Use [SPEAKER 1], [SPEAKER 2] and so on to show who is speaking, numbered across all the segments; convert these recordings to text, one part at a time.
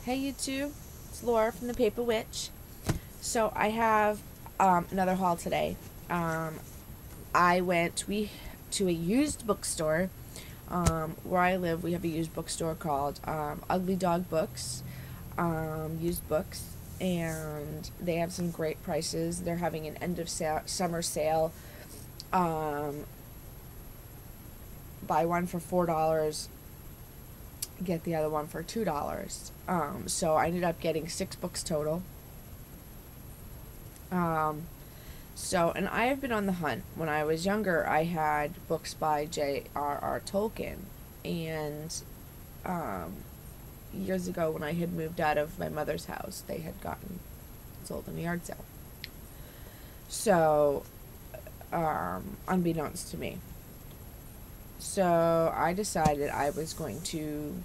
[SPEAKER 1] Hey YouTube, it's Laura from the Paper Witch. So I have another haul today. I went to a used bookstore. Where I live, we have a used bookstore called Ugly Dog Books, used books, and they have some great prices. They're having an end of summer sale. Um, buy one for $4, get the other one for $2. So I ended up getting 6 books total. And I have been on the hunt. When I was younger, I had books by J.R.R. Tolkien, and years ago, when I had moved out of my mother's house, they had gotten sold in a yard sale. So, unbeknownst to me. So I decided I was going to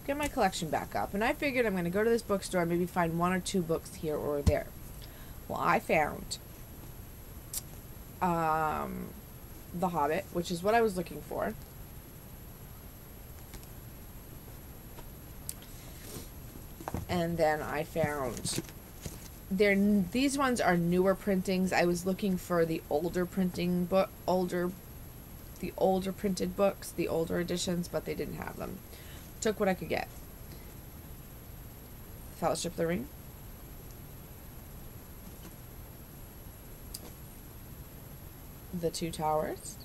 [SPEAKER 1] get my collection back up, and I figured I'm going to go to this bookstore and maybe find 1 or 2 books here or there. Well, I found The Hobbit, which is what I was looking for. And then I found these ones are newer printings. I was looking for the older printing the older printed books, the older editions, but they didn't have them. Took what I could get. Fellowship of the Ring, The Two Towers,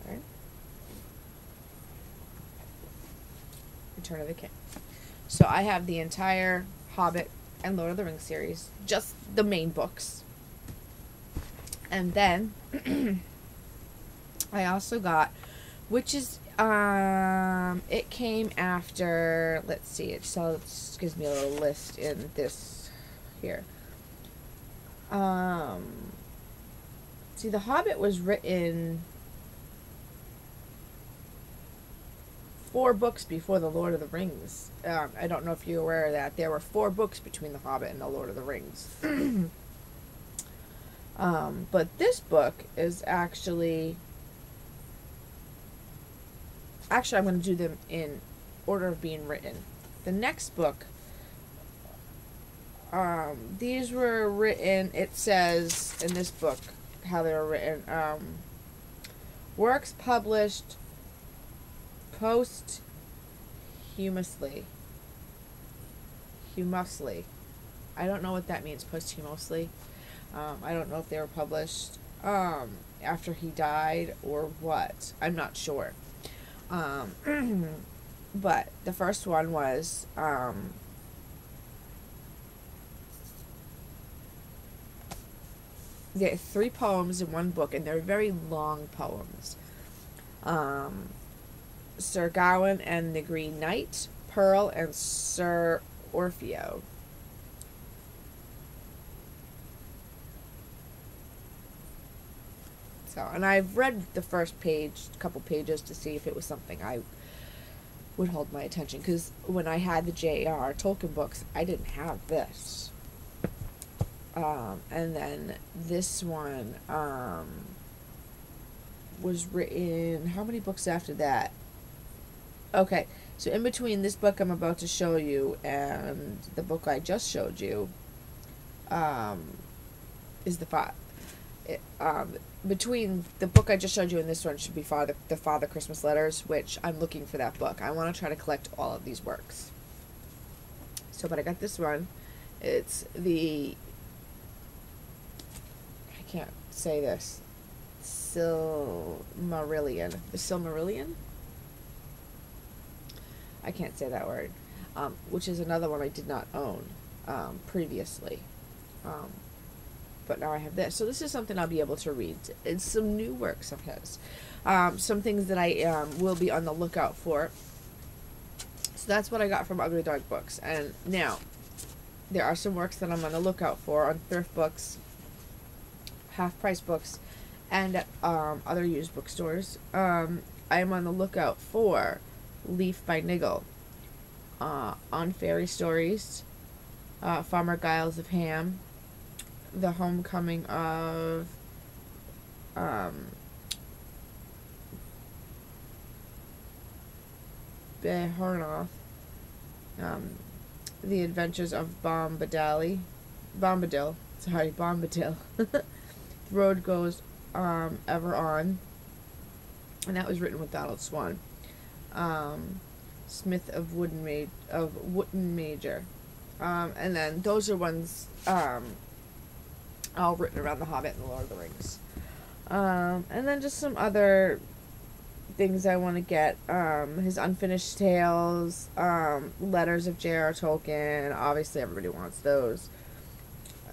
[SPEAKER 1] sorry, Return of the King. So I have the entire Hobbit and Lord of the Rings series, just the main books. And then I also got, which is it came after, let's see, it gives me a little list in this here. See, The Hobbit was written 4 books before The Lord of the Rings. I don't know if you're aware of that. There were 4 books between The Hobbit and The Lord of the Rings. But this book is actually I'm going to do them in order of being written. The next book, these were written, it says in this book how they were written. Works published posthumously. I don't know what that means, posthumously. I don't know if they were published after he died or what. I'm not sure. But the first one was there are 3 poems in one book, and they're very long poems. Sir Gawain and the Green Knight, Pearl and Sir Orfeo. So, and I've read the first couple pages to see if it was something I would hold my attention, because when I had the J.R.R. Tolkien books, I didn't have this. And then this one was written, how many books after that? Okay, so in between this book I'm about to show you and the book I just showed you, is between the book I just showed you and this one should be the Father Christmas Letters, which I'm looking for that book. I want to try to collect all of these works. So, but I got this one. It's I can't say this. Silmarillion. The Silmarillion? I can't say that word. Which is another one I did not own previously. But now I have this. So this is something I'll be able to read. It's some new works of his. Some things that I will be on the lookout for. So that's what I got from Ugly Dog Books. And now, there are some works that I'm on the lookout for on thrift books, half-price books, and at other used bookstores. I am on the lookout for Leaf by Niggle, On Fairy Stories, Farmer Giles of Ham, The Homecoming of Behornoth, The Adventures of Bombadil. Sorry, Bombadil. The Road Goes Ever On. And that was written with Donald Swan. Smith of Wooden Major. And then those are ones all written around The Hobbit and The Lord of the Rings. And then just some other things I want to get. His Unfinished Tales, Letters of J.R. Tolkien. Obviously, everybody wants those.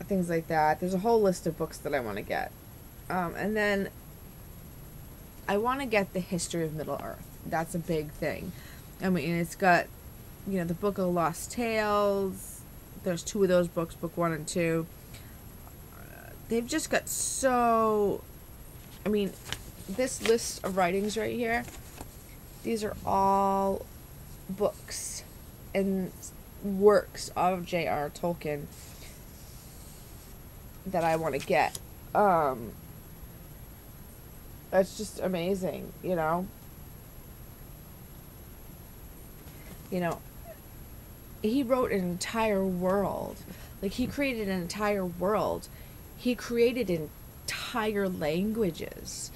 [SPEAKER 1] Things like that. There's a whole list of books that I want to get. And then I want to get the History of Middle Earth. That's a big thing. I mean, it's got, the Book of the Lost Tales. There's 2 of those books, book 1 and 2. They've just got so... I mean, this list of writings right here, these are all books and works of J.R. Tolkien that I want to get. That's just amazing, he wrote an entire world. Like, he created an entire world. He created entire languages.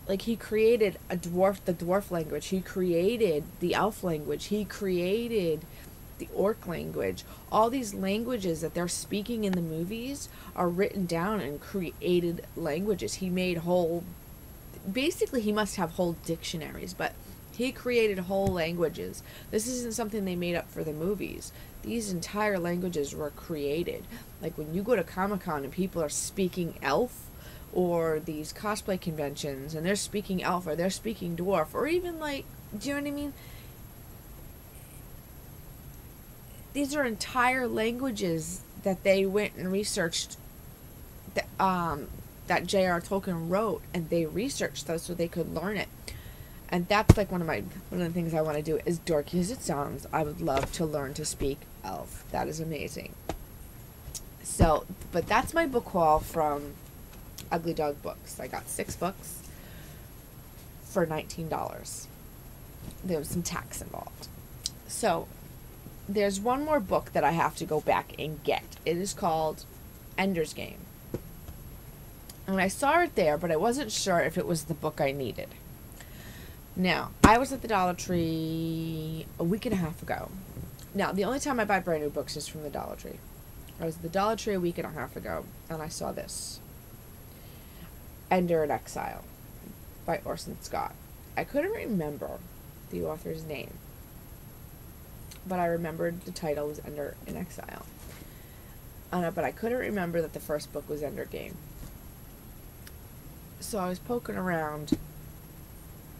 [SPEAKER 1] Like, he created the dwarf language. He created the elf language. He created the orc language. All these languages that they're speaking in the movies are written down and created languages. He made basically he must have whole dictionaries, but he created whole languages. This isn't something they made up for the movies. These entire languages were created. Like, when you go to Comic-Con and people are speaking elf, or these cosplay conventions and they're speaking elf or they're speaking dwarf, or even, like, do you know what I mean? These are entire languages that they went and researched, that J.R. Tolkien wrote, and they researched those so they could learn it. And that's like one of the things I want to do. As dorky as it sounds, I would love to learn to speak elf. That is amazing. So, but that's my book haul from Ugly Dog Books. I got 6 books for $19. There was some tax involved. So, there's one more book that I have to go back and get. It is called Ender's Game. And I saw it there, but I wasn't sure if it was the book I needed. Now, I was at the Dollar Tree a week and a half ago. Now, the only time I buy brand new books is from the Dollar Tree. I was at the Dollar Tree a week and a half ago, and I saw this. Ender in Exile by Orson Scott. I couldn't remember the author's name, but I remembered the title was Ender in Exile. But I couldn't remember that the first book was Ender Game. So I was poking around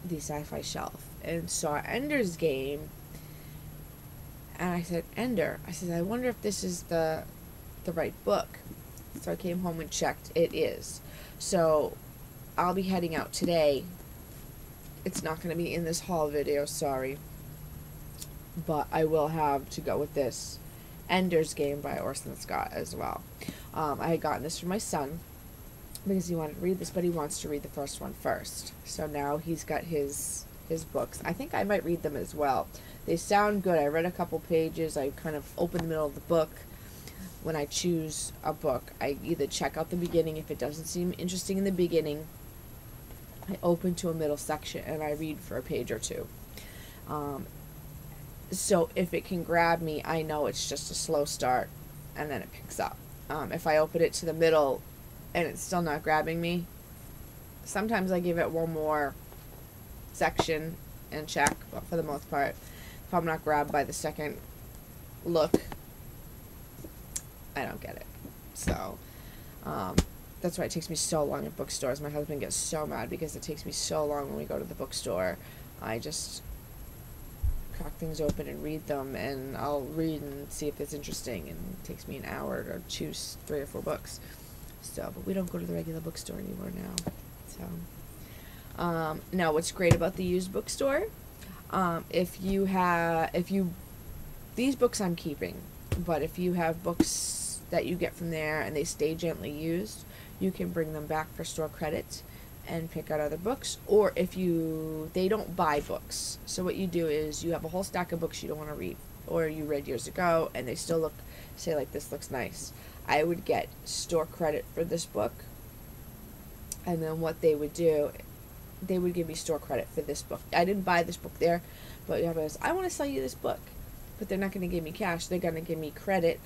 [SPEAKER 1] the sci-fi shelf and saw Ender's Game, and I said, Ender. I said, I wonder if this is the right book. So I came home and checked. It is. So I'll be heading out today. It's not going to be in this haul video, sorry, but I will have to go with this Ender's Game by Orson Scott as well. I had gotten this for my son because he wanted to read this, but he wants to read the first one first. So now he's got his books. I think I might read them as well. They sound good. I read a couple pages. I kind of open the middle of the book. When I choose a book, I either check out the beginning. If it doesn't seem interesting in the beginning, I open to a middle section and I read for a page or two. So if it can grab me, I know it's just a slow start and then it picks up. If I open it to the middle and it's still not grabbing me, sometimes I give it one more section and check, but for the most part, if I'm not grabbed by the second look, I don't get it. So, that's why it takes me so long at bookstores. My husband gets so mad because it takes me so long when we go to the bookstore. I just crack things open and read them, and I'll read and see if it's interesting, and it takes me an hour to choose 3 or 4 books. So, but we don't go to the regular bookstore anymore now. So, now what's great about the used bookstore, these books I'm keeping, but if you have books that you get from there and they stay gently used, you can bring them back for store credit and pick out other books. Or if they don't buy books. So what you do is you have a whole stack of books you don't want to read, or you read years ago and they still say like, this looks nice. I would get store credit for this book, and then what they would do, they would give me store credit for this book. I didn't buy this book there, but you have to, I want to sell you this book, but they're not going to give me cash. They're going to give me credit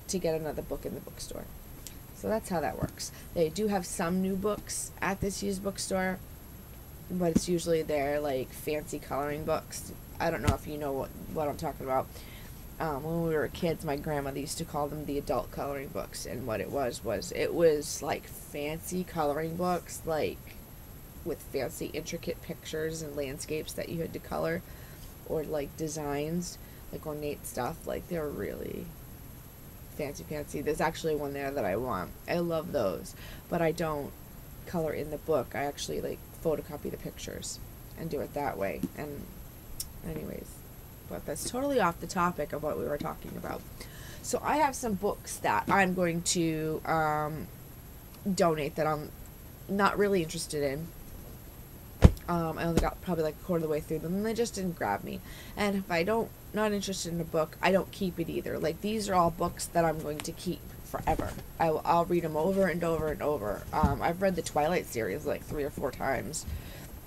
[SPEAKER 1] to get another book in the bookstore. So that's how that works. They do have some new books at this used bookstore, but it's usually their like fancy coloring books. I don't know if you know what I'm talking about. When we were kids, my grandmother used to call them the adult coloring books, and what it was like fancy coloring books, like with fancy intricate pictures and landscapes that you had to color, or like designs, like ornate stuff. Like, they're really fancy. There's actually one there that I want. I love those, but I don't color in the book. I actually like photocopy the pictures and do it that way. And anyways, but that's totally off the topic of what we were talking about. So I have some books that I'm going to donate that I'm not really interested in. I only got probably like a quarter of the way through them, and they just didn't grab me. And if not interested in a book, I don't keep it either. Like, these are all books that I'm going to keep forever. I'll read them over and over and over. I've read the Twilight series like 3 or 4 times.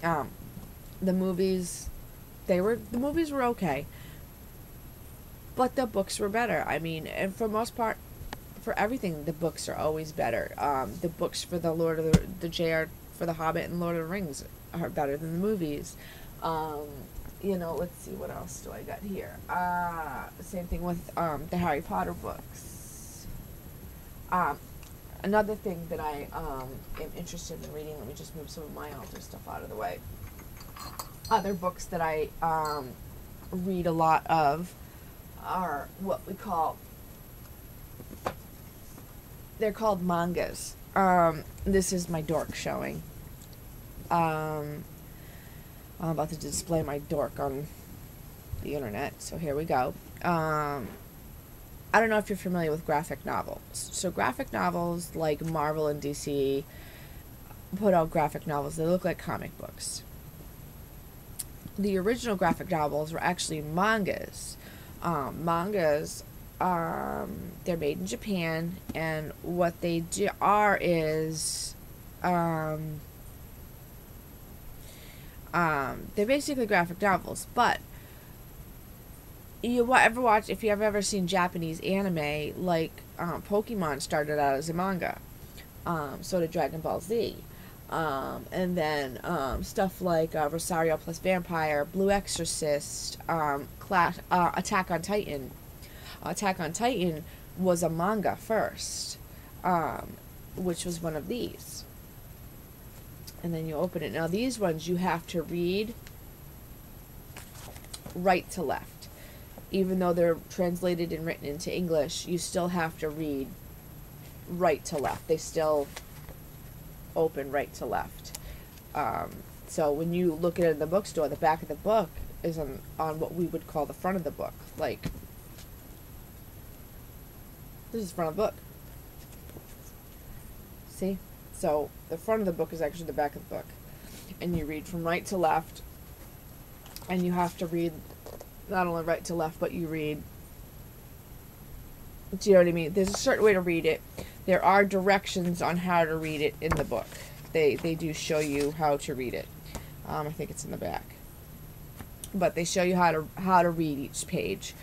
[SPEAKER 1] The movies were okay, but the books were better. I mean, and for most part, for everything, the books are always better. The books for the for the Hobbit and Lord of the Rings are better than the movies. Let's see, what else do I got here? Same thing with the Harry Potter books. Another thing that I am interested in reading, let me just move some of my altar stuff out of the way. Other books that I read a lot of are what we call, they're called mangas. This is my dork showing. I'm about to display my dork on the internet, so here we go. I don't know if you're familiar with graphic novels. So graphic novels, like Marvel and DC put out graphic novels. They look like comic books. The original graphic novels were actually mangas. Mangas, they're made in Japan, and what they is they're basically graphic novels. But if you have ever seen Japanese anime, like Pokemon started out as a manga, so did Dragon Ball Z, and then stuff like Rosario plus Vampire, Blue Exorcist, Attack on Titan. Attack on Titan was a manga first, which was one of these. And then you open it. Now these ones you have to read right to left. Even though they're translated and written into English, you still have to read right to left. They still open right to left. So when you look at it in the bookstore, the back of the book is on what we would call the front of the book. Like, this is the front of the book. See? So the front of the book is actually the back of the book. And you read from right to left. And you have to read not only right to left, but you read... Do you know what I mean? There's a certain way to read it. There are directions on how to read it in the book. They do show you how to read it. I think it's in the back. But they show you how to read each page,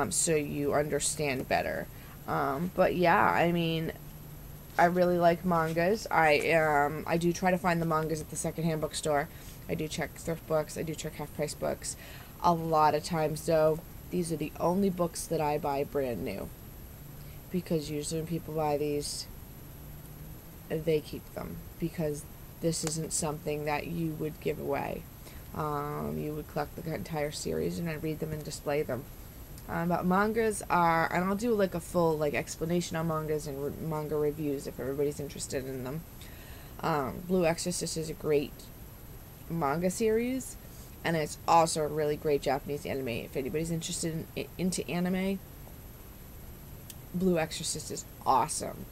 [SPEAKER 1] so you understand better. But yeah, I mean, I really like mangas. I do try to find the mangas at the secondhand bookstore. I do check thrift books. I do check half-price books. A lot of times, though, these are the only books that I buy brand new. Because usually when people buy these, they keep them. Because this isn't something that you would give away. You would collect the entire series and then read them and display them. But mangas are, and I'll do like a full like explanation on mangas and manga reviews if everybody's interested in them. Blue Exorcist is a great manga series, and it's also a really great Japanese anime. If anybody's interested into anime, Blue Exorcist is awesome.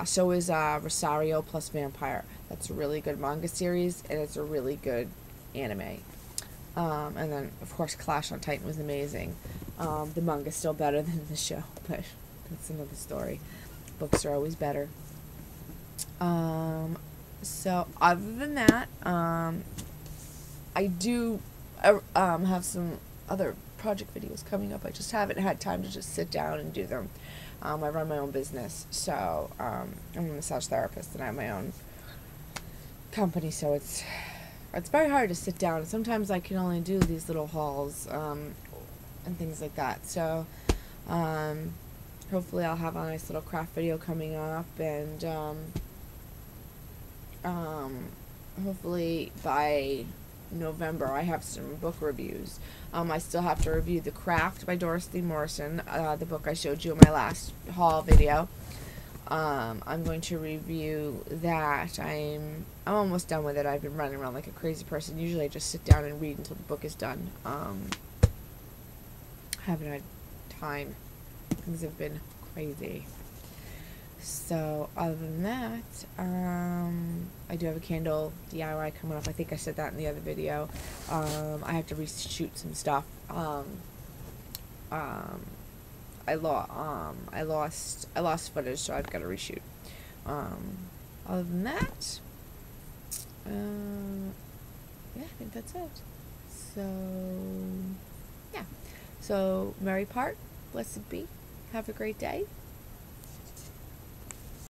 [SPEAKER 1] So is Rosario plus Vampire. That's a really good manga series, and it's a really good anime. And then, of course, Clash on Titan was amazing. The manga's still better than the show, but that's another story. Books are always better. So other than that, I do have some other project videos coming up. I just haven't had time to just sit down and do them. I run my own business, so I'm a massage therapist, and I have my own company, so it's very hard to sit down. Sometimes I can only do these little hauls and things like that. So hopefully I'll have a nice little craft video coming up, and hopefully by November I have some book reviews. I still have to review The Craft by Dorothy Morrison, the book I showed you in my last haul video. I'm going to review that. I'm almost done with it. I've been running around like a crazy person. Usually I just sit down and read until the book is done. Haven't had time. Things have been crazy. So other than that, I do have a candle DIY coming up. I think I said that in the other video. I have to reshoot some stuff. I lost footage, so I've got to reshoot. Other than that, yeah, I think that's it. So yeah. So Merry Part, blessed be. Have a great day.